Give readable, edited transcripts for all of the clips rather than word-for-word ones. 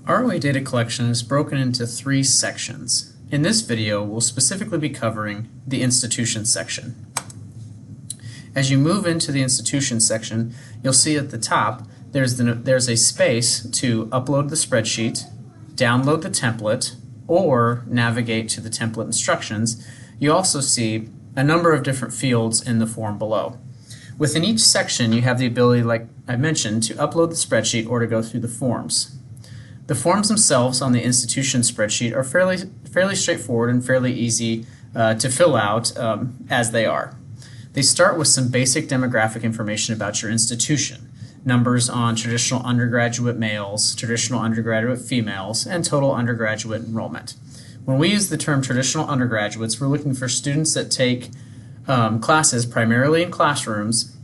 ROA data collection is broken into three sections. In this video, we'll specifically be covering the institution section. As you move into the institution section, you'll see at the top there's a space to upload the spreadsheet, download the template, or navigate to the template instructions. You also see a number of different fields in the form below. Within each section, you have the ability, like I mentioned, to upload the spreadsheet or to go through the forms. The forms themselves on the institution spreadsheet are fairly straightforward and fairly easy to fill out as they are. They start with some basic demographic information about your institution, numbers on traditional undergraduate males, traditional undergraduate females, and total undergraduate enrollment. When we use the term traditional undergraduates, we're looking for students that take classes primarily in classrooms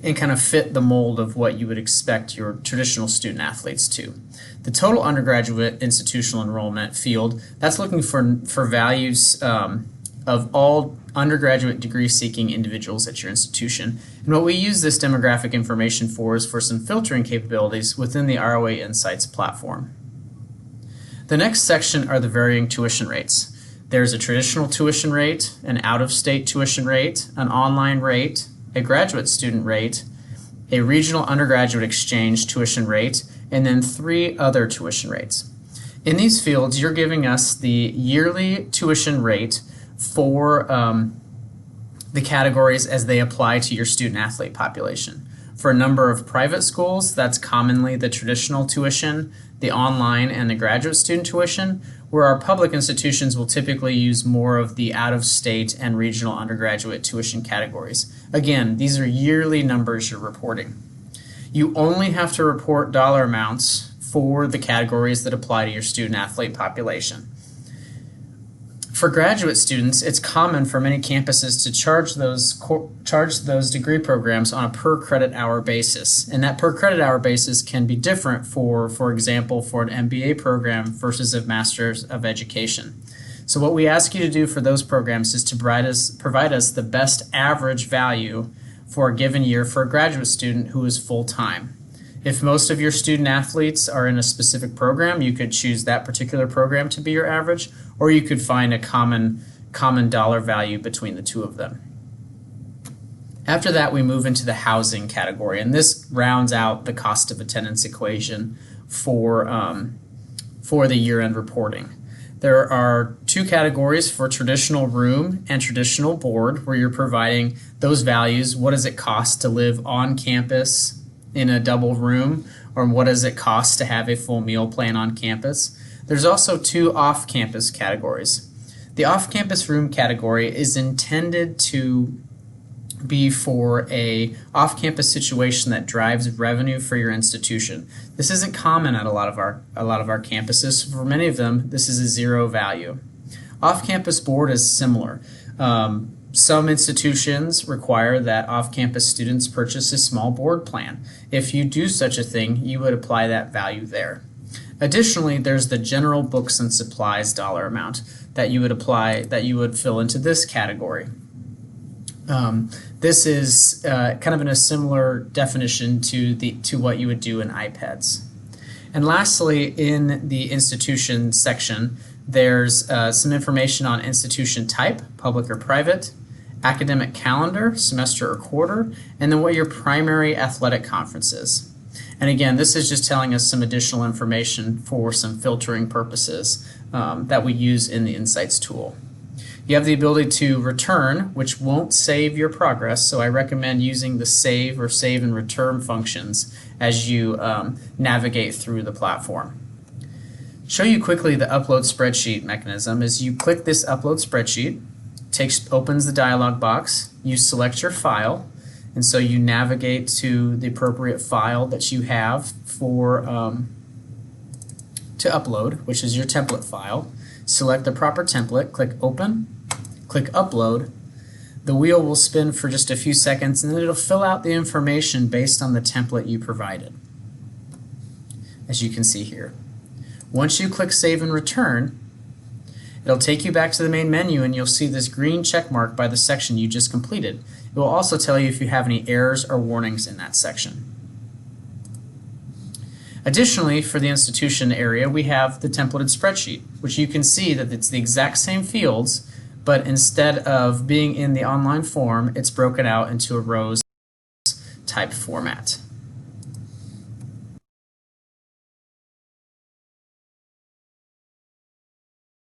and kind of fit the mold of what you would expect your traditional student athletes to. The total undergraduate institutional enrollment field, that's looking for values of all undergraduate degree-seeking individuals at your institution. And what we use this demographic information for is for some filtering capabilities within the ROA Insights platform. The next section are the varying tuition rates. There's a traditional tuition rate, an out-of-state tuition rate, an online rate, a graduate student rate, a regional undergraduate exchange tuition rate, and then 3 other tuition rates. In these fields, you're giving us the yearly tuition rate for the categories as they apply to your student-athlete population. For a number of private schools, that's commonly the traditional tuition, the online, and the graduate student tuition, where our public institutions will typically use more of the out-of-state and regional undergraduate tuition categories. Again, these are yearly numbers you're reporting. You only have to report dollar amounts for the categories that apply to your student-athlete population. For graduate students, it's common for many campuses to charge those degree programs on a per credit hour basis. And that per credit hour basis can be different for example, for an MBA program versus a Master's of Education. So what we ask you to do for those programs is to provide us the best average value for a given year for a graduate student who is full-time. If most of your student athletes are in a specific program, you could choose that particular program to be your average, or you could find a common dollar value between the two of them. After that, we move into the housing category, and this rounds out the cost of attendance equation for the year-end reporting. There are 2 categories for traditional room and traditional board, where you're providing those values. What does it cost to live on campus in a double room, or what does it cost to have a full meal plan on campus? There's also 2 off-campus categories. The off-campus room category is intended to be for a off-campus situation that drives revenue for your institution. This isn't common at a lot of our campuses. For many of them, this is a 0 value. Off-campus board is similar. Some institutions require that off-campus students purchase a small board plan. If you do such a thing, you would apply that value there. Additionally, there's the general books and supplies dollar amount that you would fill into this category. This is kind of in a similar definition to what you would do in iPads. And lastly, in the institution section, there's some information on institution type, public or private, academic calendar, semester or quarter, and then what your primary athletic conference is. And again, this is just telling us some additional information for some filtering purposes that we use in the Insights tool. You have the ability to return, which won't save your progress, so I recommend using the save or save and return functions as you navigate through the platform. Show you quickly the upload spreadsheet mechanism. As you click this upload spreadsheet, opens the dialog box, you select your file, and so you navigate to the appropriate file that you have to upload, which is your template file. Select the proper template, click open, click upload. The wheel will spin for just a few seconds, and then it'll fill out the information based on the template you provided, as you can see here. Once you click Save and Return, it'll take you back to the main menu, and you'll see this green check mark by the section you just completed. It will also tell you if you have any errors or warnings in that section. Additionally, for the institution area, we have the templated spreadsheet, which you can see that it's the exact same fields, but instead of being in the online form, it's broken out into a rows type format.